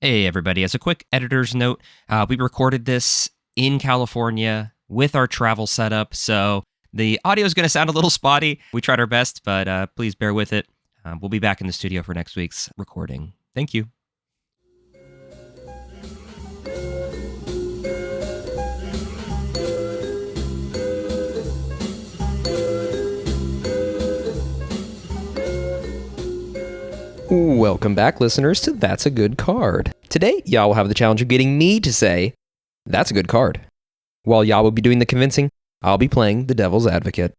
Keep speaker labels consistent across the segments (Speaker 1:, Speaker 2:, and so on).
Speaker 1: Hey, everybody. As a quick editor's note, we recorded this in California with our travel setup, so the audio is going to sound a little spotty. We tried our best, but please bear with it. We'll be back in the studio for next week's recording. Thank you. Welcome back, listeners, to That's a Good Card. Today, y'all will have the challenge of getting me to say, that's a good card. While y'all will be doing the convincing, I'll be playing the devil's advocate.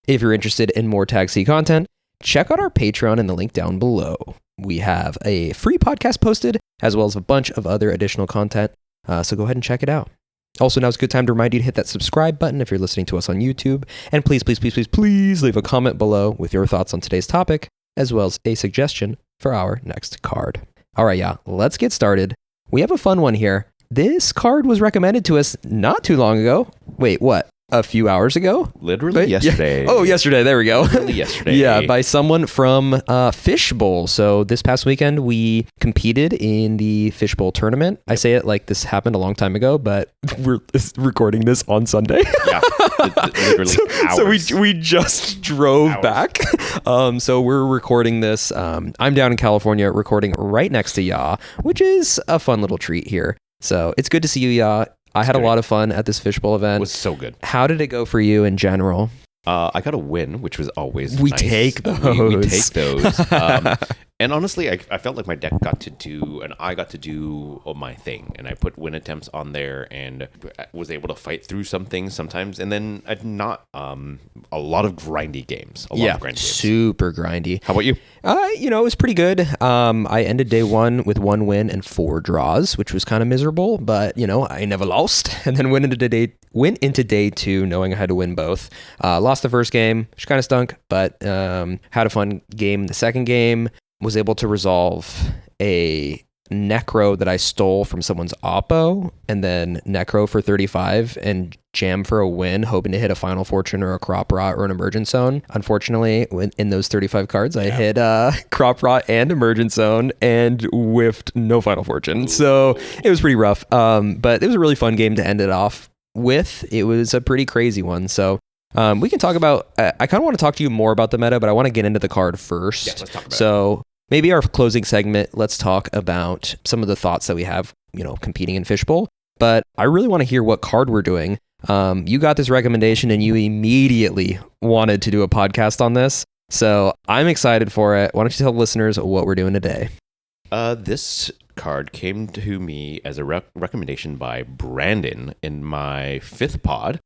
Speaker 1: If you're interested in more Tag C content, check out our Patreon in the link down below. We have a free podcast posted, as well as a bunch of other additional content, so go ahead and check it out. Also, now's a good time to remind you to hit that subscribe button if you're listening to us on YouTube, and please leave a comment below with your thoughts on today's topic, as well as a suggestion for our next card. All right, yeah, let's get started. We have a fun one here. This card was recommended to us not too long ago. Wait, what? A few hours ago?
Speaker 2: Literally yesterday.
Speaker 1: Yeah. Oh, yesterday. There we go.
Speaker 2: Literally yesterday.
Speaker 1: Yeah, by someone from Fishbowl. So this past weekend, we competed in the Fishbowl tournament. I say it like this happened a long time ago, but we're recording this on Sunday.
Speaker 2: Yeah, literally hours.
Speaker 1: So we just drove back. So we're recording this. I'm down in California recording right next to Ya, which is a fun little treat here. So it's good to see you, Ya. I had a lot of fun at this Fishbowl event.
Speaker 2: It was so good.
Speaker 1: How did it go for you in general?
Speaker 2: I got a win, which was always
Speaker 1: we
Speaker 2: nice.
Speaker 1: Take those.
Speaker 2: We take those. And honestly, I felt like my deck got to do, and I got to do my thing. And I put win attempts on there and was able to fight through some things sometimes. And then not a lot of grindy games.
Speaker 1: Super grindy.
Speaker 2: How about you?
Speaker 1: It was pretty good. I ended day one with 1 win and 4 draws, which was kind of miserable. But, I never lost. And then went into day 2 knowing I had to win both. Lost the first game, which kind of stunk, but had a fun game. The second game was able to resolve a Necro that I stole from someone's Oppo, and then Necro for 35 and jam for a win, hoping to hit a Final Fortune or a Crop Rot or an Emergent Zone. Unfortunately, in those 35 cards, I hit Crop Rot and Emergent Zone and whiffed no Final Fortune. So it was pretty rough, but it was a really fun game to end it off with. It was a pretty crazy one. So we can talk about, I kind of want to talk to you more about the meta, but I want to get into the card first.
Speaker 2: Yeah, let's talk about
Speaker 1: it. Maybe our closing segment, let's talk about some of the thoughts that we have, competing in Fishbowl. But I really want to hear what card we're doing. You got this recommendation and you immediately wanted to do a podcast on this. So I'm excited for it. Why don't you tell listeners what we're doing today?
Speaker 2: This card came to me as a recommendation by Brandon in my 5th pod.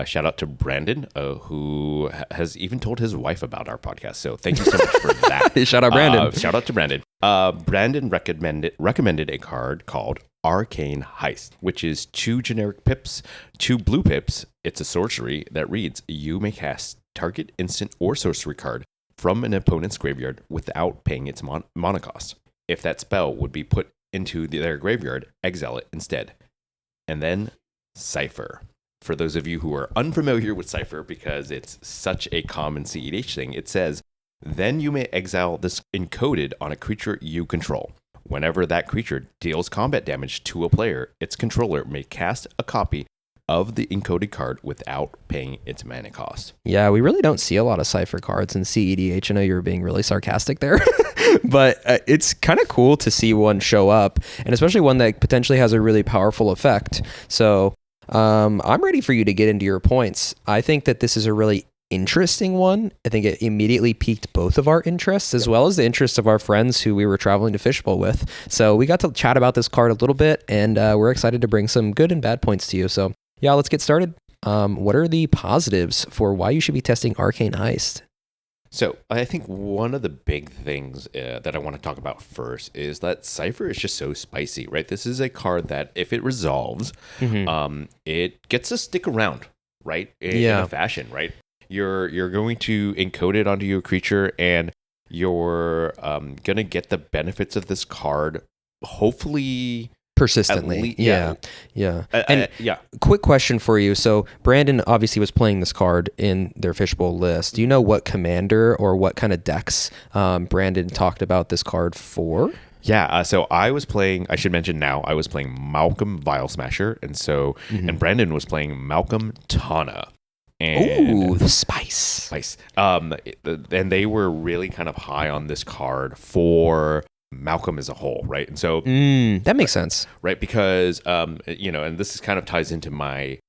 Speaker 2: Shout out to Brandon, who has even told his wife about our podcast. So thank you so much for that.
Speaker 1: Shout out Brandon.
Speaker 2: Shout out to Brandon. Brandon recommended a card called Arcane Heist, which is 2 generic pips, 2 blue pips. It's a sorcery that reads, you may cast target instant or sorcery card from an opponent's graveyard without paying its mana cost. If that spell would be put into their graveyard, exile it instead. And then CIPHER. For those of you who are unfamiliar with CIPHER, because it's such a common CEDH thing, it says, then you may exile this encoded on a creature you control. Whenever that creature deals combat damage to a player, its controller may cast a copy of the encoded card without paying its mana cost.
Speaker 1: Yeah, we really don't see a lot of CIPHER cards in CEDH. I know you're being really sarcastic there, but it's kind of cool to see one show up, and especially one that potentially has a really powerful effect. So I'm ready for you to get into your points. I think that this is a really interesting one. I think it immediately piqued both of our interests, as well as the interests of our friends who we were traveling to Fishbowl with. So we got to chat about this card a little bit, and we're excited to bring some good and bad points to you. So yeah, let's get started. What are the positives for why you should be testing Arcane Heist?
Speaker 2: So I think one of the big things that I want to talk about first is that CIPHER is just so spicy, right? This is a card that if it resolves, it gets to stick around, right? In a fashion, right? You're going to encode it onto your creature, and you're going to get the benefits of this card, hopefully
Speaker 1: persistently. Quick question for you. So Brandon obviously was playing this card in their Fishbowl list. Do you know what commander or what kind of decks Brandon talked about this card for?
Speaker 2: Yeah, so I should mention now, I was playing Malcolm Vile Smasher, and Brandon was playing Malcolm Tana.
Speaker 1: Ooh, the spice.
Speaker 2: Spice. And they were really kind of high on this card for Malcolm as a whole, right? And so
Speaker 1: that makes sense,
Speaker 2: right? Because and this is kind of ties into my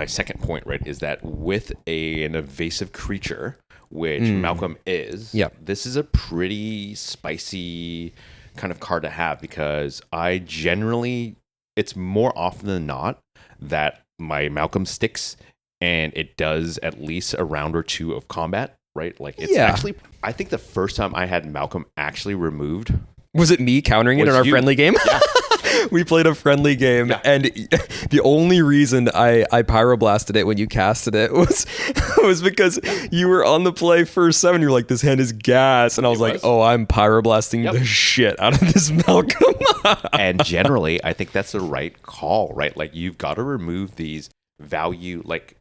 Speaker 2: second point, right? Is that with an evasive creature, which Malcolm is, this is a pretty spicy kind of card to have, because it's more often than not that my Malcolm sticks and it does at least a round or two of combat, right? Like it's actually, I think the first time I had Malcolm actually removed,
Speaker 1: was it me countering it in our friendly game? Yeah. We played a friendly game, and the only reason I pyroblasted it when you casted it was because you were on the play first 7. You're like, this hand is gas, and I was like, oh, I'm pyroblasting the shit out of this Malcolm.
Speaker 2: And generally, I think that's the right call, right? Like, you've got to remove these value. Like,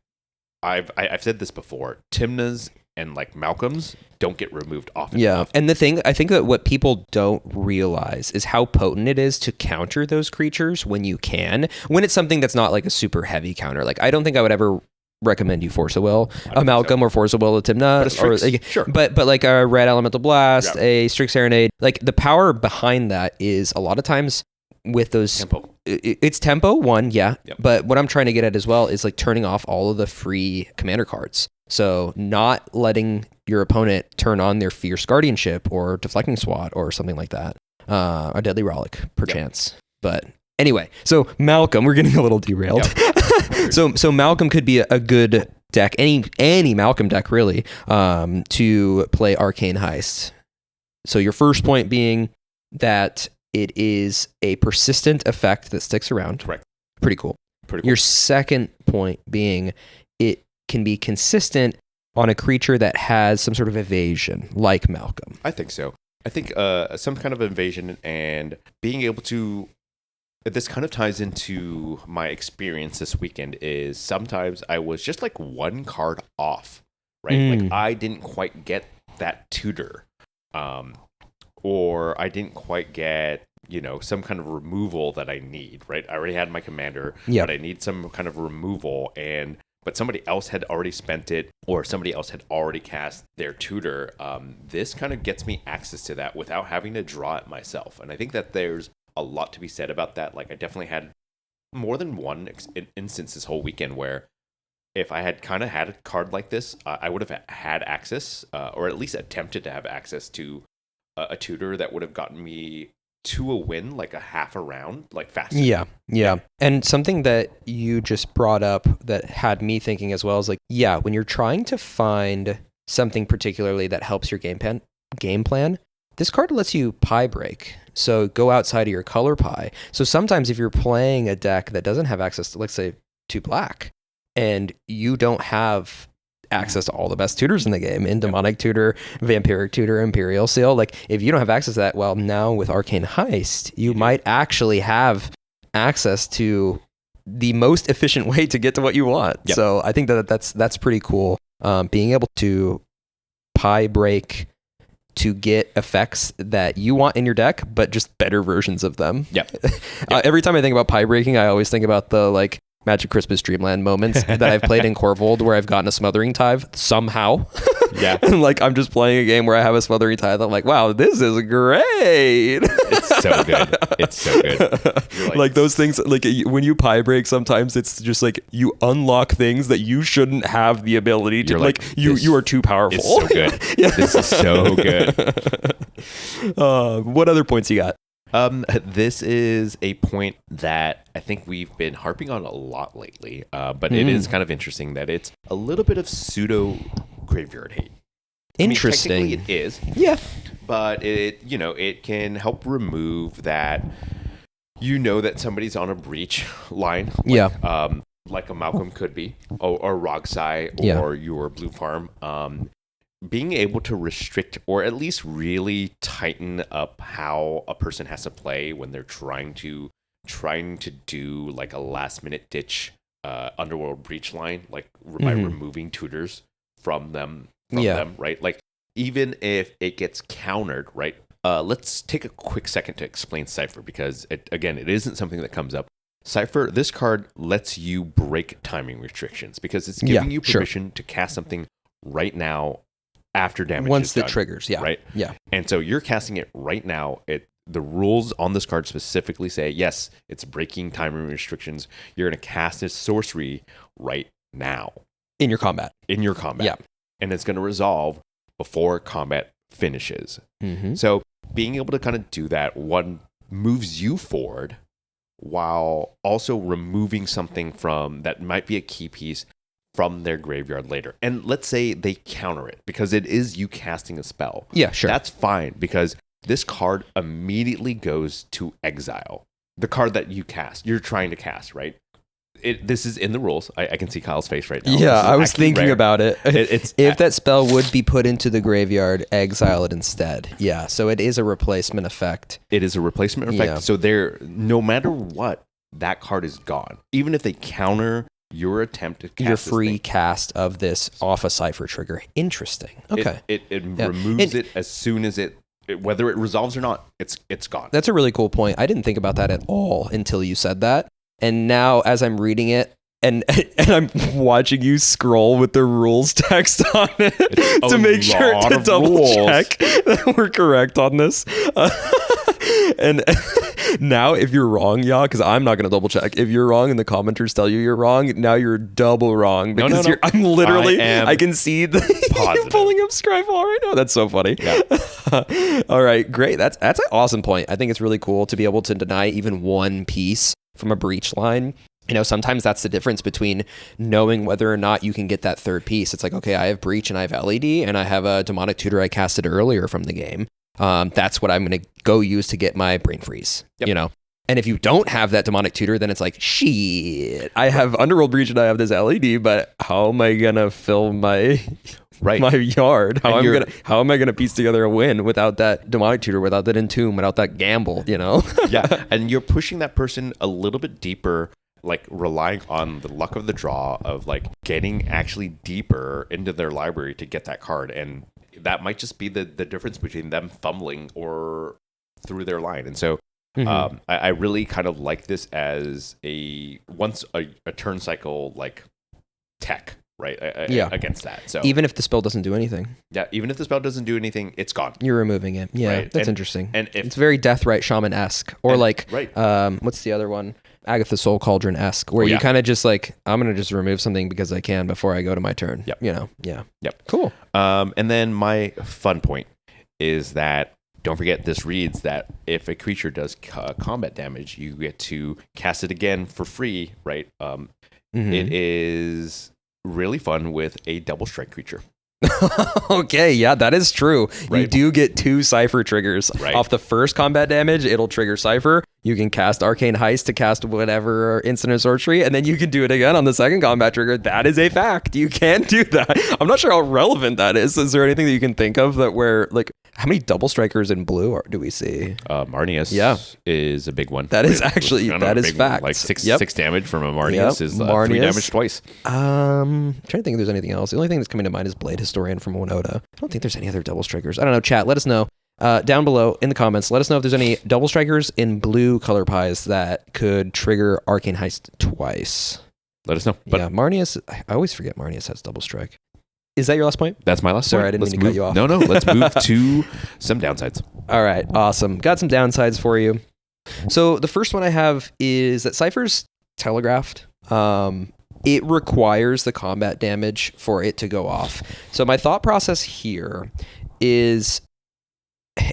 Speaker 2: I've said this before, Timnas and like Malcolms don't get removed often enough.
Speaker 1: And I think that what people don't realize is how potent it is to counter those creatures when it's something that's not like a super heavy counter. Like, I don't think I would ever recommend you Force a Will, a Malcolm, or Force a Will, a Timna, but like a Red Elemental Blast, a Strix Serenade. Like, the power behind that is a lot of times with those
Speaker 2: tempo.
Speaker 1: It's tempo one, but what I'm trying to get at as well is like turning off all of the free commander cards. So not letting your opponent turn on their Fierce Guardianship or Deflecting Swat or something like that. A Deadly Rollick, perchance. But anyway, so Malcolm, we're getting a little derailed. So Malcolm could be a good deck, any Malcolm deck really, to play Arcane Heist. So your first point being that it is a persistent effect that sticks around.
Speaker 2: Correct.
Speaker 1: Pretty cool. Your second point being it can be consistent on a creature that has some sort of evasion, like Malcolm.
Speaker 2: I think so. I think some kind of evasion, and being able to... This kind of ties into my experience this weekend, is sometimes I was just like one card off, right? Like, I didn't quite get that tutor. Or I didn't quite get, some kind of removal that I need, right? I already had my commander, but I need some kind of removal, but somebody else had already spent it, or somebody else had already cast their tutor. This kind of gets me access to that without having to draw it myself. And I think that there's a lot to be said about that. Like, I definitely had more than one instance this whole weekend where if I had kind of had a card like this, I would have had access, or at least attempted to have access to a tutor that would have gotten me to a win, like a half a round, like faster.
Speaker 1: Yeah. And something that you just brought up that had me thinking as well is like, when you're trying to find something particularly that helps your game plan, this card lets you pie break. So go outside of your color pie. So sometimes if you're playing a deck that doesn't have access to, let's say, 2 black, and you don't have access to all the best tutors in the game, in Demonic Tutor, Vampiric Tutor, Imperial Seal. Like, if you don't have access to that, well, now with Arcane Heist, you might actually have access to the most efficient way to get to what you want. So I think that's pretty cool. Being able to pie break to get effects that you want in your deck, but just better versions of them. Every time I think about pie breaking, I always think about the like Magic Christmas Dreamland moments that I've played in Corvold where I've gotten a Smothering Tithe somehow. And like, I'm just playing a game where I have a Smothering Tithe. I'm like, wow, this is great.
Speaker 2: It's so good. It's so good.
Speaker 1: Like those things, like when you pie break, sometimes it's just like you unlock things that you shouldn't have the ability to. Like you are too powerful.
Speaker 2: It's so good. This is so good.
Speaker 1: What other points you got?
Speaker 2: This is a point that I think we've been harping on a lot lately, but it is kind of interesting that it's a little bit of pseudo graveyard hate.
Speaker 1: Interesting.
Speaker 2: I mean, technically it is.
Speaker 1: Yeah.
Speaker 2: But it can help remove that, that somebody's on a breach line. Like a Malcolm could be, or Rogsai, or your Blue Farm. Being able to restrict or at least really tighten up how a person has to play when they're trying to do like a last minute ditch Underworld breach line, like by removing tutors from them, right? Like, even if it gets countered, right? let's take a quick second to explain CIPHER because, it isn't something that comes up. CIPHER, this card lets you break timing restrictions because it's giving you permission to cast something right now after damage
Speaker 1: once
Speaker 2: is
Speaker 1: it
Speaker 2: done,
Speaker 1: triggers. Yeah.
Speaker 2: right?
Speaker 1: Yeah.
Speaker 2: And so you're casting it right now. The rules on this card specifically say, yes, it's breaking timing restrictions. You're going to cast this sorcery right now.
Speaker 1: In your combat.
Speaker 2: Yeah. And it's going to resolve before combat finishes.
Speaker 1: Mm-hmm.
Speaker 2: So being able to kind of do that, one, moves you forward while also removing something from that might be a key piece from their graveyard later. And let's say they counter it because it is you casting a spell.
Speaker 1: Yeah, sure.
Speaker 2: That's fine because this card immediately goes to exile. The card that you're trying to cast, right? This is in the rules. I can see Kyle's face right now.
Speaker 1: Yeah, I was thinking
Speaker 2: rare.
Speaker 1: about it.
Speaker 2: It's
Speaker 1: if that spell would be put into the graveyard, exile it instead. Yeah, so it is a replacement effect.
Speaker 2: It is a replacement effect.
Speaker 1: Yeah.
Speaker 2: So no matter what, that card is gone. Even if they counter your attempt to cast
Speaker 1: your free cast of this off a CIPHER trigger. Interesting. Okay.
Speaker 2: It removes it as soon as whether it resolves or not, it's gone.
Speaker 1: That's a really cool point. I didn't think about that at all until you said that. And now as I'm reading it, and I'm watching you scroll with the rules text on it to make sure to double check that we're correct on this. And now if you're wrong, because I'm not going to double check. If you're wrong and the commenters tell you you're wrong, now you're double wrong. Because
Speaker 2: no.
Speaker 1: I'm literally, I can see you're pulling up Scryfall right now. That's so funny.
Speaker 2: Yeah.
Speaker 1: All right, great. That's an awesome point. I think it's really cool to be able to deny even one piece from a breach line. Sometimes that's the difference between knowing whether or not you can get that third piece. It's like, okay, I have breach and I have LED and I have a demonic tutor I casted earlier from the game. That's what I'm going to go use to get my brain freeze, And if you don't have that demonic tutor, then it's like, shit, I have Underworld Breach and I have this LED, but how am I going to fill my my yard? How am I going to piece together a win without that demonic tutor, without that entomb, without that gamble,
Speaker 2: Yeah, and you're pushing that person a little bit deeper, like relying on the luck of the draw of like getting actually deeper into their library to get that card. And that might just be the difference between them fumbling or through their line. And so I really kind of like this as a turn cycle like tech, right? Against that. So
Speaker 1: even if the spell doesn't do anything.
Speaker 2: Yeah, even if the spell doesn't do anything, it's gone.
Speaker 1: You're removing it. Yeah,
Speaker 2: right?
Speaker 1: That's interesting.
Speaker 2: And
Speaker 1: it's very Deathrite Shaman-esque. Or what's the other one? Agatha Soul Cauldron-esque, where you kind of just like, I'm going to just remove something because I can before I go to my turn.
Speaker 2: Yep.
Speaker 1: Yeah.
Speaker 2: Yep.
Speaker 1: Cool.
Speaker 2: And then my fun point is that, don't forget, this reads that if a creature does combat damage, you get to cast it again for free, right? It is really fun with a double strike creature.
Speaker 1: Okay, yeah, that is true.
Speaker 2: Right.
Speaker 1: You do get 2 CIPHER triggers.
Speaker 2: Right.
Speaker 1: Off the first combat damage, it'll trigger CIPHER. You can cast Arcane Heist to cast whatever instant or sorcery, and then you can do it again on the second combat trigger. That is a fact. You can do that. I'm not sure how relevant that is. Is there anything that you can think of that where, like, how many double strikers in blue do we see?
Speaker 2: Marnius is a big one.
Speaker 1: That is actually, that is fact.
Speaker 2: Like 6 damage from a Marnius is 3 damage twice.
Speaker 1: I'm trying to think if there's anything else. The only thing that's coming to mind is Blade Historian from Winota. I don't think there's any other double strikers. I don't know. Chat, let us know. Down below in the comments, let us know if there's any double strikers in blue color pies that could trigger Arcane Heist twice.
Speaker 2: Let us know.
Speaker 1: But Marnius, I always forget Marnius has double strike. Is that your last point?
Speaker 2: That's my last point.
Speaker 1: Sorry, I didn't mean to cut you off.
Speaker 2: No, let's move to some downsides.
Speaker 1: All right, awesome. Got some downsides for you. So the first one I have is that CIPHER's telegraphed. It requires the combat damage for it to go off. So my thought process here is,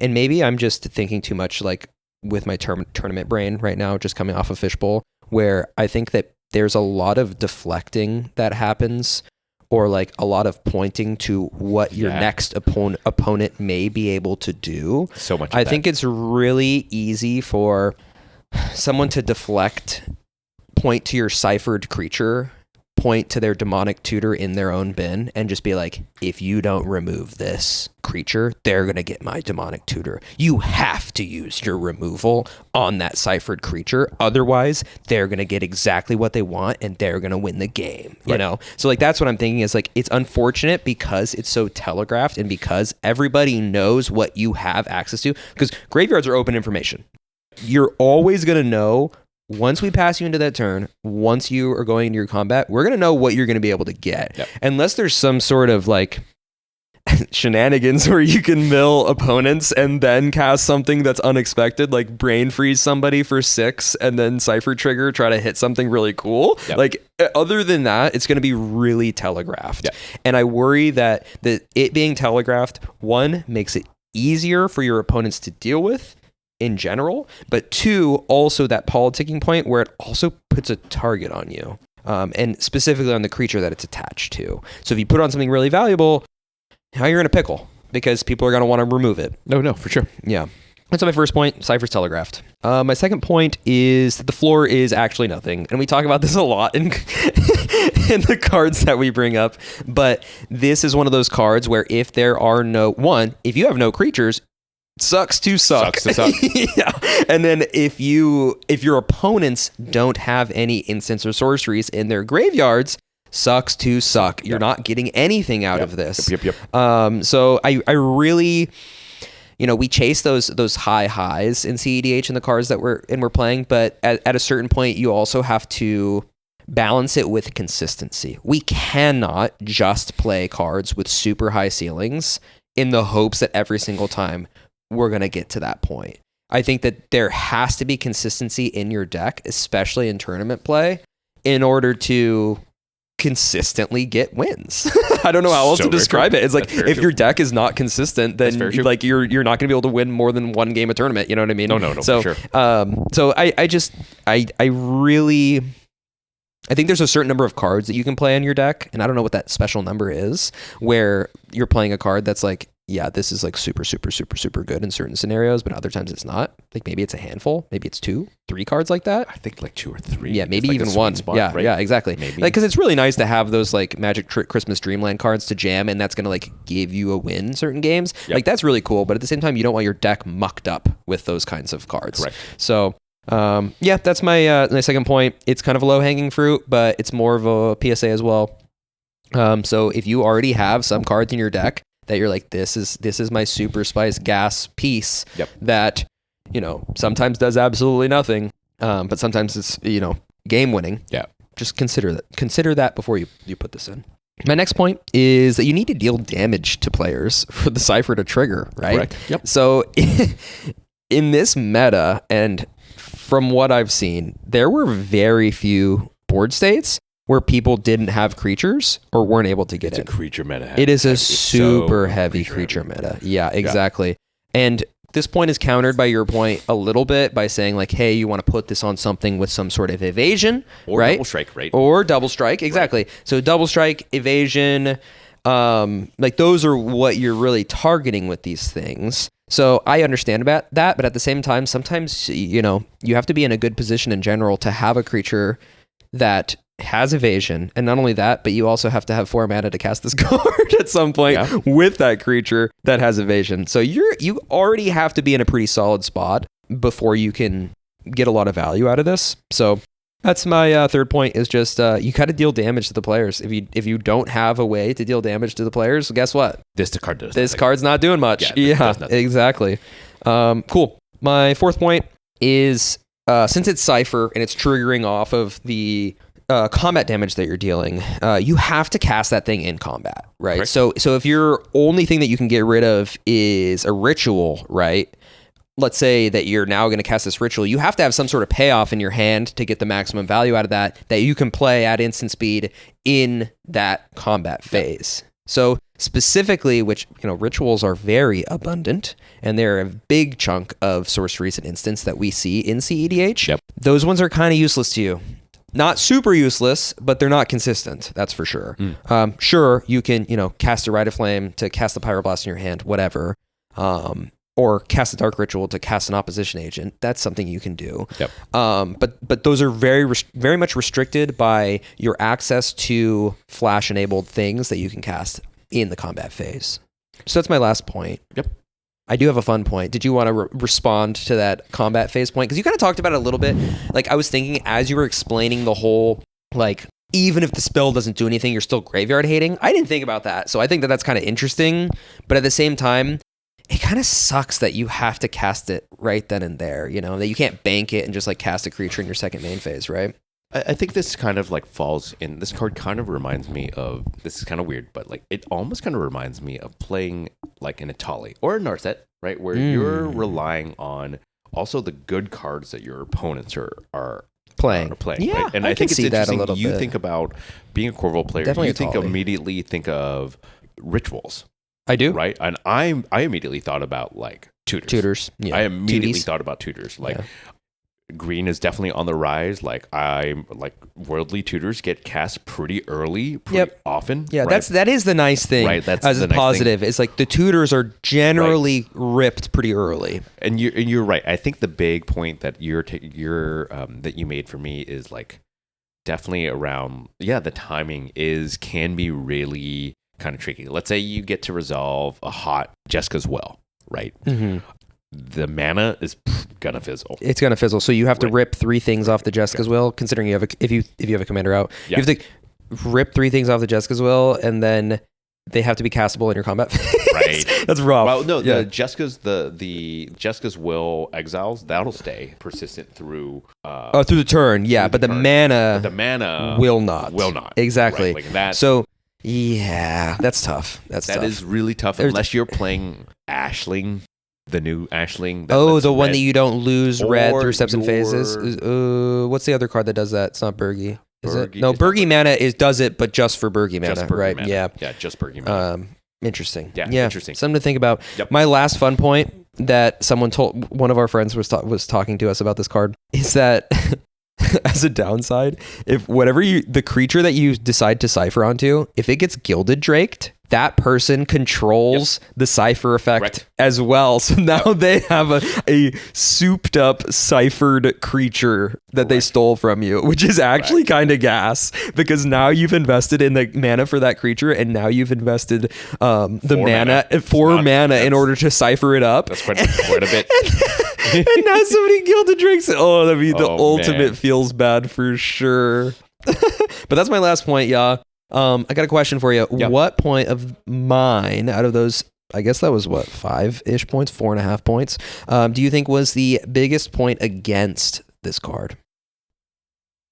Speaker 1: and maybe I'm just thinking too much like with my tournament brain right now, just coming off of Fishbowl, where I think that there's a lot of deflecting that happens, or like a lot of pointing to what your next opponent may be able to do.
Speaker 2: So much.
Speaker 1: I think it's really easy for someone to deflect, point to your ciphered creature, point to their demonic tutor in their own bin and just be like, if you don't remove this creature, they're going to get my demonic tutor. You have to use your removal on that ciphered creature. Otherwise, they're going to get exactly what they want and they're going to win the game, you know? So like, that's what I'm thinking is like, it's unfortunate because it's so telegraphed and because everybody knows what you have access to, because graveyards are open information. You're always going to know once we pass you into that turn, once you are going into your combat, we're going to know what you're going to be able to get. Yep. Unless there's some sort of like shenanigans where you can mill opponents and then cast something that's unexpected, like brain freeze somebody for 6 and then cipher trigger, try to hit something really cool. Yep. Like other than that, it's going to be really telegraphed. Yep. And I worry that it being telegraphed, one, makes it easier for your opponents to deal with in general, but 2, also that politicking point where it also puts a target on you, and specifically on the creature that it's attached to. So if you put on something really valuable, now you're in a pickle because people are going to want to remove it.
Speaker 2: No, for sure.
Speaker 1: Yeah. That's my first point. Cypher's telegraphed. My second point is that the floor is actually nothing. And we talk about this a lot in in the cards that we bring up. But this is one of those cards where if there are if you have no creatures, sucks to suck.
Speaker 2: Sucks to suck.
Speaker 1: Yeah. And then if your opponents don't have any instants or sorceries in their graveyards, sucks to suck. You're not getting anything out of this.
Speaker 2: Yep.
Speaker 1: So I really, we chase those high highs in CEDH in the cards that we're playing, but at a certain point, you also have to balance it with consistency. We cannot just play cards with super high ceilings in the hopes that every single time we're going to get to that point. I think that there has to be consistency in your deck, especially in tournament play, in order to consistently get wins. I don't know how else to describe it. It's like if your deck is not consistent, then like you're not going to be able to win more than one game of tournament. You know what I mean?
Speaker 2: No,
Speaker 1: so,
Speaker 2: for sure.
Speaker 1: So I think there's a certain number of cards that you can play on your deck, and I don't know what that special number is, where you're playing a card that's like, yeah, this is like super, super, super, super good in certain scenarios, but other times it's not. Like maybe it's a handful, maybe it's 2, 3 cards like that.
Speaker 2: I think like 2 or 3.
Speaker 1: Yeah, maybe
Speaker 2: like
Speaker 1: even 1.
Speaker 2: Spot,
Speaker 1: yeah,
Speaker 2: right?
Speaker 1: yeah, exactly.
Speaker 2: Maybe.
Speaker 1: Like, because it's really nice to have those like Magic Christmas Dreamland cards to jam, and that's going to like give you a win in certain games. Yep. Like that's really cool, but at the same time, you don't want your deck mucked up with those kinds of cards.
Speaker 2: Correct.
Speaker 1: So, yeah, that's my second point. It's kind of a low-hanging fruit, but it's more of a PSA as well. So if you already have some cards in your deck that you're like, this is my super spice gas piece that, sometimes does absolutely nothing, but sometimes it's, game winning.
Speaker 2: Yeah.
Speaker 1: Just consider that before you put this in. My next point is that you need to deal damage to players for the cipher to trigger, right?
Speaker 2: Correct. Yep.
Speaker 1: So in this meta, and from what I've seen, there were very few board states where people didn't have creatures or weren't able to get it.
Speaker 2: It's a creature meta.
Speaker 1: It is a super heavy creature meta. Yeah, exactly. Yeah. And this point is countered by your point a little bit by saying like, hey, you want to put this on something with some sort of evasion,
Speaker 2: or
Speaker 1: right?
Speaker 2: Double strike, right?
Speaker 1: Or double strike, exactly. Right. So double strike, evasion, like those are what you're really targeting with these things. So I understand about that, but at the same time, sometimes, you have to be in a good position in general to have a creature that has evasion, and not only that, but you also have to have 4 mana to cast this card at some point with that creature that has evasion. So you already have to be in a pretty solid spot before you can get a lot of value out of this. So that's my third point, is just you got to deal damage to the players. If you don't have a way to deal damage to the players, guess what?
Speaker 2: This card does.
Speaker 1: This card's not doing much. Yeah, exactly. Cool. My fourth point is since it's Cypher and it's triggering off of the combat damage that you're dealing, you have to cast that thing in combat, right? Correct. So if your only thing that you can get rid of is a ritual, right? Let's say that you're now going to cast this ritual, you have to have some sort of payoff in your hand to get the maximum value out of that you can play at instant speed in that combat phase. So specifically, which, rituals are very abundant, and they're a big chunk of sorceries and instants that we see in CEDH. Yep. Those ones are kind of useless to you. Not super useless, but they're not consistent. That's for sure. Sure, you can, cast a Rite of Flame to cast the Pyroblast in your hand, whatever. or cast a dark ritual to cast an opposition agent. That's something you can do.
Speaker 2: Yep.
Speaker 1: But those are very much restricted by your access to flash enabled things that you can cast in the combat phase. So that's my last point.
Speaker 2: Yep.
Speaker 1: I do have a fun point. Did you want to respond to that combat phase point? Because you kind of talked about it a little bit. Like, I was thinking as you were explaining the whole, like, even if the spell doesn't do anything, you're still graveyard hating. I didn't think about that. So I think that that's kind of interesting. But at the same time, it kind of sucks that you have to cast it right then and there, you know, that you can't bank it and just like cast a creature in your second main phase, right?
Speaker 2: I think this kind of like falls in, this card kind of reminds me of, this is kind of weird, but like it almost kind of reminds me of playing like an Atali or a Narset, right? Where you're relying on also the good cards that your opponents are playing.
Speaker 1: Yeah,
Speaker 2: right? And
Speaker 1: I
Speaker 2: think
Speaker 1: can
Speaker 2: it's
Speaker 1: see that a
Speaker 2: interesting.
Speaker 1: little
Speaker 2: You
Speaker 1: bit.
Speaker 2: think about being a Corval player,
Speaker 1: Definitely
Speaker 2: you think
Speaker 1: Atali.
Speaker 2: immediately think of rituals,
Speaker 1: I do.
Speaker 2: right? And I immediately thought about like tutors.
Speaker 1: Yeah.
Speaker 2: I immediately
Speaker 1: Tuties.
Speaker 2: thought about tutors. Like
Speaker 1: Yeah.
Speaker 2: green is definitely on the rise. Like worldly tutors get cast pretty early, pretty often.
Speaker 1: Yeah,
Speaker 2: right?
Speaker 1: that is the nice thing.
Speaker 2: Right, that's
Speaker 1: as
Speaker 2: the
Speaker 1: a
Speaker 2: nice
Speaker 1: positive. It's like the tutors are generally ripped pretty early.
Speaker 2: And you're right. I think the big point that that you made for me is like definitely around the timing can be really kind of tricky. Let's say you get to resolve a hot Jessica's Well, right?
Speaker 1: Mm-hmm.
Speaker 2: The mana is gonna fizzle.
Speaker 1: It's gonna fizzle. So you have to rip 3 things off the Jessica's Will, considering you have if you have a commander out.
Speaker 2: Yeah.
Speaker 1: You have to rip 3 things off the Jessica's Will, and then they have to be castable in your combat phase.
Speaker 2: Right.
Speaker 1: That's rough.
Speaker 2: Well, no, the Jessica's Will exiles, that'll stay persistent through
Speaker 1: through the turn, yeah, but the mana will not. Exactly.
Speaker 2: Right, like that.
Speaker 1: So yeah, that's tough. That
Speaker 2: tough. Is really tough unless you're playing Ashling, the new Ashling.
Speaker 1: The one that you don't lose red through steps and phases. What's the other card that does that? It's not Burgi. Is it? No, Burgi mana does it, but just for Burgi mana, right?
Speaker 2: Mana.
Speaker 1: Yeah.
Speaker 2: Yeah, just Burgi mana.
Speaker 1: Interesting.
Speaker 2: Yeah, interesting.
Speaker 1: Something to think about.
Speaker 2: Yep.
Speaker 1: My last fun point that someone told, one of our friends was talking to us about this card, is that as a downside, if the creature that you decide to cipher onto, if it gets Gilded Draked, that person controls the cipher effect as well. So now they have a souped up ciphered creature that they stole from you, which is actually kind of gas, because now you've invested in the mana for that creature, and now you've invested four mana in order to cipher it up.
Speaker 2: That's quite a bit.
Speaker 1: And now somebody Gilded Drakes it. Oh, that'd be the ultimate feels bad for sure. But that's my last point, yeah. I got a question for you.
Speaker 2: Yep.
Speaker 1: What point of mine out of those, I guess that was 5-ish points, 4.5 points, do you think was the biggest point against this card?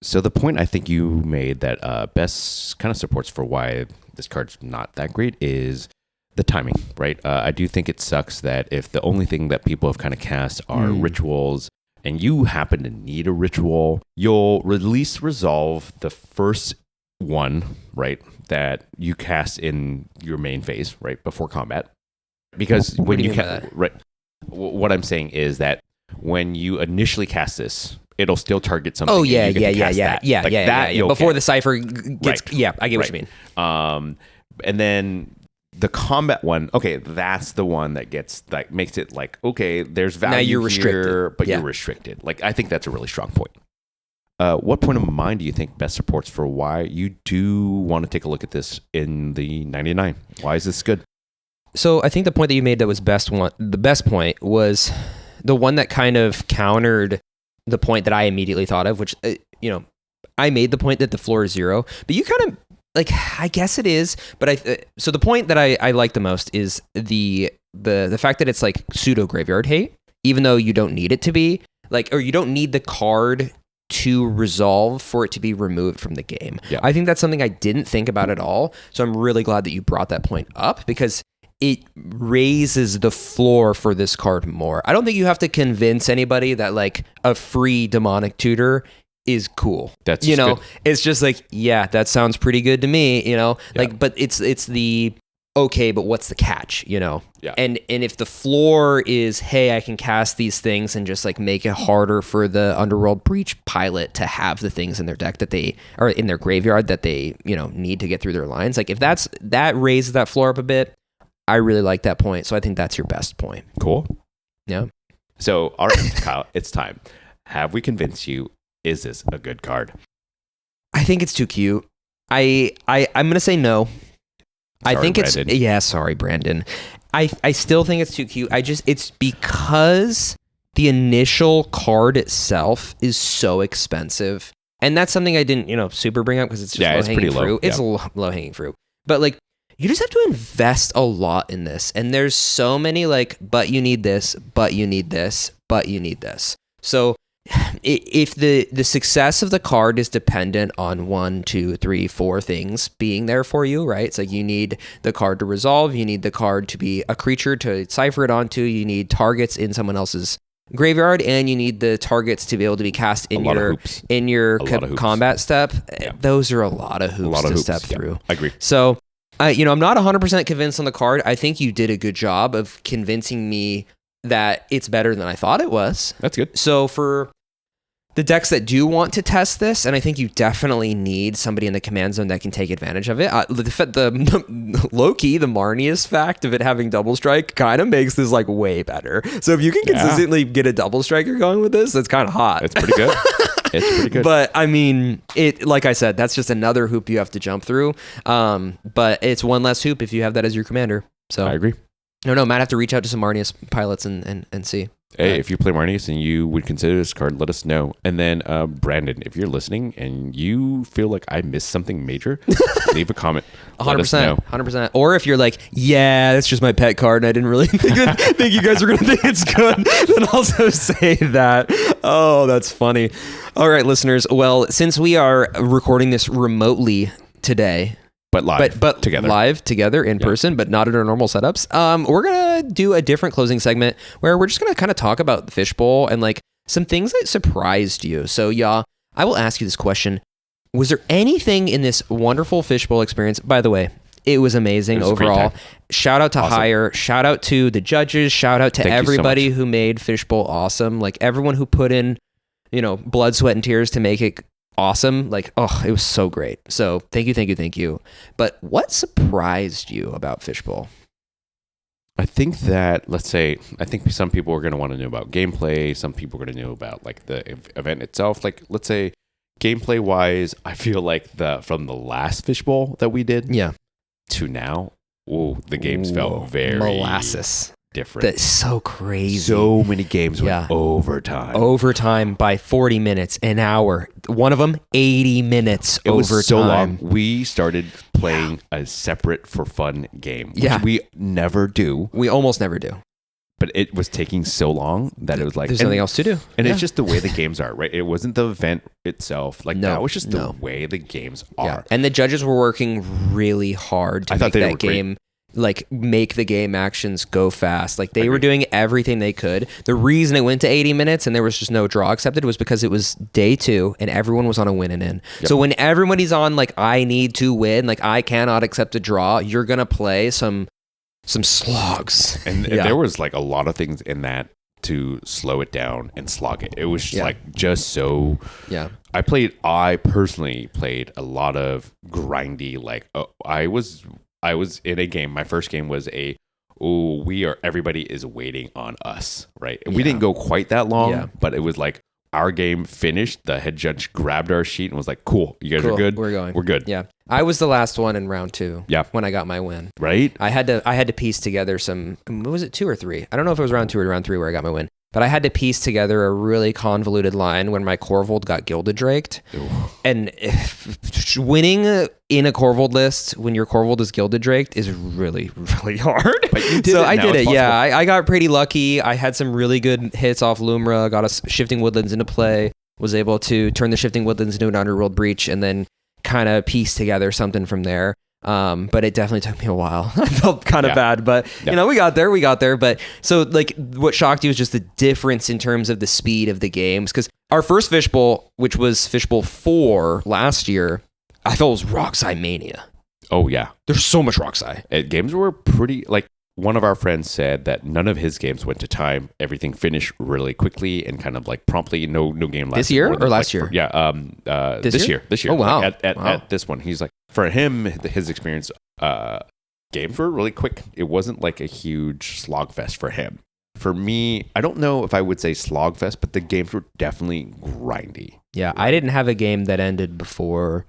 Speaker 2: So the point I think you made that best kind of supports for why this card's not that great is the timing, right? I do think it sucks that if the only thing that people have kind of cast are rituals, and you happen to need a ritual, you'll at least resolve the first one, right, that you cast in your main phase, right, before combat. Because when you cast, right, what I'm saying is that when you initially cast this, it'll still target something.
Speaker 1: Oh yeah. Before the cipher gets, I get what you mean.
Speaker 2: And then the combat one, okay, that's the one that makes it like, okay, there's value
Speaker 1: now you're
Speaker 2: here,
Speaker 1: restricted,
Speaker 2: but you're restricted. Like, I think that's a really strong point. What point of mind do you think best supports for why you do want to take a look at this in the 99? Why is this good?
Speaker 1: So I think the point that you made that was the best point was the one that kind of countered the point that I immediately thought of, which, I made the point that the floor is 0, but you kind of, like, I guess it is, but so the point that I like the most is the fact that it's like pseudo graveyard hate, even though you don't need it to be, like, or you don't need the card to resolve for it to be removed from the game.
Speaker 2: Yeah.
Speaker 1: I think that's something I didn't think about at all. So I'm really glad that you brought that point up, because it raises the floor for this card more. I don't think you have to convince anybody that like a free demonic tutor is cool.
Speaker 2: That's
Speaker 1: good. It's just like, yeah, that sounds pretty good to me, like, but it's the okay, but what's the catch, Yeah. And if the floor is, hey, I can cast these things and just like make it harder for the Underworld Breach pilot to have the things in their deck that they are in their graveyard that they, need to get through their lines. Like, if that raises that floor up a bit, I really like that point. So I think that's your best point.
Speaker 2: Cool.
Speaker 1: Yeah.
Speaker 2: So, all right, Kyle, it's time. Have we convinced you? Is this a good card?
Speaker 1: I think it's too cute. I'm gonna say no. I
Speaker 2: Sorry,
Speaker 1: think
Speaker 2: Brandon.
Speaker 1: it's yeah. Sorry, Brandon. I still think it's too cute. It's because the initial card itself is so expensive, and that's something I didn't super bring up because it's just
Speaker 2: it's
Speaker 1: low hanging
Speaker 2: pretty low.
Speaker 1: fruit. It's low hanging fruit, but like you just have to invest a lot in this, and there's so many but you need this, but you need this, but you need this. So if the success of the card is dependent on 1, 2, 3, 4 things being there for you, right? It's like you need the card to resolve, you need the card to be a creature to cipher it onto, you need targets in someone else's graveyard, and you need the targets to be able to be cast in your combat step. Yeah. Those are a lot of hoops to step through.
Speaker 2: I agree.
Speaker 1: So, I'm not 100% convinced on the card. I think you did a good job of convincing me that it's better than I thought it was.
Speaker 2: That's good.
Speaker 1: So for the decks that do want to test this, and I think you definitely need somebody in the command zone that can take advantage of it. The low-key, the Marnius fact of it having double strike kind of makes this way better. So if you can consistently get a double striker going with this, that's kind of hot.
Speaker 2: It's pretty good. It's pretty good.
Speaker 1: But I mean, like I said, that's just another hoop you have to jump through. But it's one less hoop if you have that as your commander. So
Speaker 2: I agree.
Speaker 1: No, might have to reach out to some Marnius pilots and see.
Speaker 2: Hey, if you play Marnius and you would consider this card, let us know. And then, Brandon, if you're listening and you feel like I missed something major, leave a comment.
Speaker 1: 100%. 100%. Or if you're like, yeah, that's just my pet card and I didn't really think you guys were going to think it's good, then also say that. Oh, that's funny. All right, listeners. Well, since we are recording this remotely today,
Speaker 2: but live,
Speaker 1: but
Speaker 2: together.
Speaker 1: Live together in person, but not in our normal setups. We're gonna do a different closing segment where we're just gonna kind of talk about the Fishbowl and some things that surprised you. So, I will ask you this question: was there anything in this wonderful Fishbowl experience? By the way, it was amazing overall. Shout out to Hire. Shout out to the judges. Shout out to everybody who made Fishbowl awesome. Everyone who put in, blood, sweat, and tears to make it awesome. It was so great. So thank you. But what surprised you about Fishbowl?
Speaker 2: I think that, I think some people are going to want to know about gameplay. Some people are going to know about the event itself. Let's say gameplay wise, I feel from the last Fishbowl that we did to now, the games felt very
Speaker 1: molasses.
Speaker 2: Different.
Speaker 1: That's so crazy.
Speaker 2: So many games went overtime.
Speaker 1: Overtime by 40 minutes, an hour. One of them, 80 minutes overtime. It was so long.
Speaker 2: We started playing a separate for fun game, which we never do.
Speaker 1: We almost never do.
Speaker 2: But it was taking so long that it was
Speaker 1: there's nothing else to do.
Speaker 2: And it's just the way the games are, right? It wasn't the event itself. That was just the way the games are.
Speaker 1: Yeah. And the judges were working really hard to make that game make the game actions go fast. They were doing everything they could. The reason it went to 80 minutes and there was just no draw accepted was because it was day 2 and everyone was on a win and in. Yep. So when everybody's on I need to win, I cannot accept a draw, you're gonna play some slogs.
Speaker 2: And there was a lot of things in that to slow it down and slog it. It was just just so I personally played a lot of grindy I was in a game. My first game was everybody is waiting on us, right? And we didn't go quite that long, but it was our game finished. The head judge grabbed our sheet and was like, cool, you guys are good. We're good.
Speaker 1: Yeah. I was the last one in round 2 when I got my win.
Speaker 2: Right?
Speaker 1: I had to piece together what was it, 2 or 3? I don't know if it was round 2 or round 3 where I got my win. But I had to piece together a really convoluted line when my Corvold got Gilded Draked. Ooh. And winning in a Corvold list when your Corvold is Gilded Draked is really, really hard. But you did I did it. Yeah, I got pretty lucky. I had some really good hits off Lumra, got a Shifting Woodlands into play, was able to turn the Shifting Woodlands into an Underworld Breach, and then kind of piece together something from there. But it definitely took me a while. I felt kind of bad, but we got there. But so what shocked you was just the difference in terms of the speed of the games. Cause our first Fishbowl, which was Fishbowl 4 last year, I felt was Roxai Mania.
Speaker 2: Oh yeah.
Speaker 1: There's so much Roxai.
Speaker 2: Games were pretty, one of our friends said that none of his games went to time. Everything finished really quickly and kind of promptly. No game last
Speaker 1: this year or last year?
Speaker 2: This year.
Speaker 1: Oh wow.
Speaker 2: At this one, he's for him, his experience, games were really quick. It wasn't a huge slog fest for him. For me, I don't know if I would say slogfest, but the games were definitely grindy.
Speaker 1: Yeah, I didn't have a game that ended before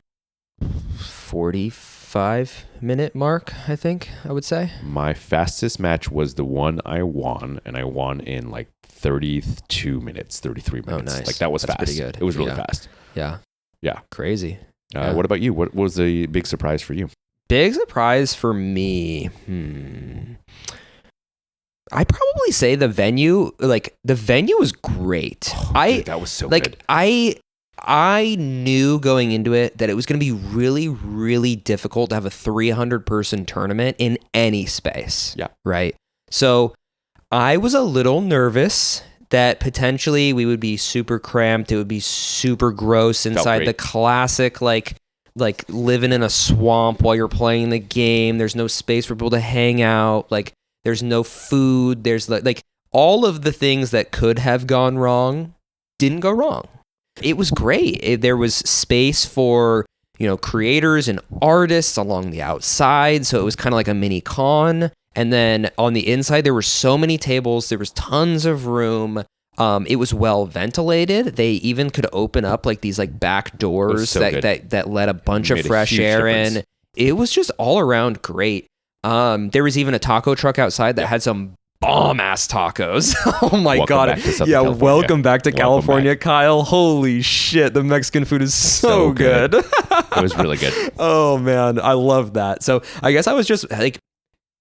Speaker 1: 45-minute mark, I think I would say.
Speaker 2: My fastest match was the one I won, and I won in like 32 minutes, 33 minutes.
Speaker 1: Oh, nice.
Speaker 2: Like that was
Speaker 1: That's
Speaker 2: fast.
Speaker 1: pretty good.
Speaker 2: It was really fast.
Speaker 1: Yeah.
Speaker 2: Yeah.
Speaker 1: Crazy. Yeah.
Speaker 2: What about you? What was the big surprise for you?
Speaker 1: Big surprise for me. I'd probably say the venue. Like the venue was great.
Speaker 2: Dude, that was so good.
Speaker 1: I knew going into it that it was going to be really, really difficult to have a 300-person tournament in any space.
Speaker 2: Yeah.
Speaker 1: Right. So I was a little nervous that potentially we would be super cramped. It would be super gross inside the classic, like living in a swamp while you're playing the game. There's no space for people to hang out. Like there's no food. There's like all of the things that could have gone wrong didn't go wrong. It was great. There was space for, creators and artists along the outside. So it was kind of like a mini con. And then on the inside, there were so many tables. There was tons of room. It was well ventilated. They even could open up like these like back doors that let a bunch of fresh air in. It was just all around great. There was even a taco truck outside that had some bomb ass tacos. Oh my God. Welcome back to California, Kyle. Holy shit. The Mexican food is so good.
Speaker 2: It was really good.
Speaker 1: Oh man. I love that. So I guess I was just like,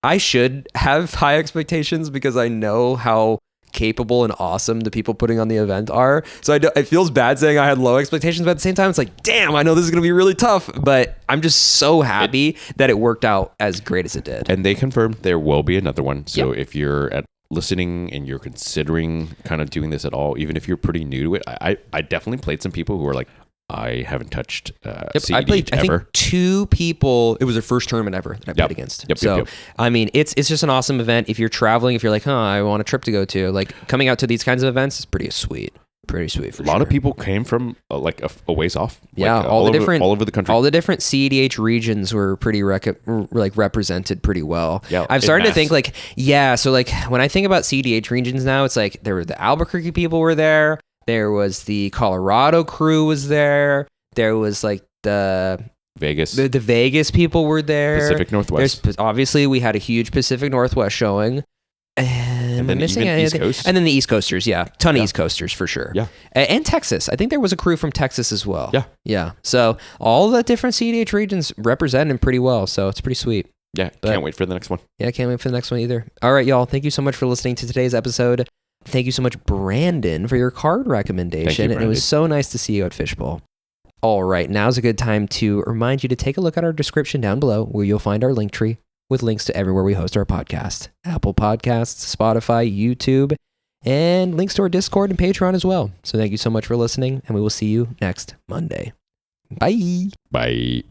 Speaker 1: I should have high expectations because I know how capable and awesome the people putting on the event are. So it feels bad saying I had low expectations, but at the same time, it's like, damn, I know this is going to be really tough, but I'm just so happy that it worked out as great as it did.
Speaker 2: And they confirmed there will be another one. So if you're listening and you're considering kind of doing this at all, even if you're pretty new to it, I definitely played some people who are like, I haven't touched CEDH
Speaker 1: I played,
Speaker 2: ever.
Speaker 1: I think 2 people. It was their first tournament ever that I played against. I mean, it's just an awesome event. If you're traveling, if you're like, I want a trip to go to, like coming out to these kinds of events is pretty sweet. Pretty sweet for
Speaker 2: a lot of people came from like a ways off.
Speaker 1: Yeah,
Speaker 2: like,
Speaker 1: all over
Speaker 2: the country.
Speaker 1: All the different CEDH regions were pretty represented pretty well.
Speaker 2: Yeah,
Speaker 1: I've started to think like, so like when I think about CEDH regions now, it's like there were the Albuquerque people were there. There was the Colorado crew was there. There was like the
Speaker 2: Vegas.
Speaker 1: The Vegas people were there.
Speaker 2: Pacific Northwest.
Speaker 1: Obviously, we had a huge Pacific Northwest showing. And then missing
Speaker 2: East Coast.
Speaker 1: And then the East Coasters, ton of East Coasters for sure.
Speaker 2: Yeah.
Speaker 1: And Texas. I think there was a crew from Texas as well.
Speaker 2: Yeah.
Speaker 1: Yeah. So all the different CEDH regions represented pretty well. So it's pretty sweet.
Speaker 2: Yeah. Can't wait for the next one.
Speaker 1: Yeah, can't wait for the next one either. All right, y'all. Thank you so much for listening to today's episode. Thank you so much, Brandon, for your card recommendation. And it was so nice to see you at Fishbowl. All right, now's a good time to remind you to take a look at our description down below where you'll find our link tree with links to everywhere we host our podcast. Apple Podcasts, Spotify, YouTube, and links to our Discord and Patreon as well. So thank you so much for listening, and we will see you next Monday. Bye.
Speaker 2: Bye.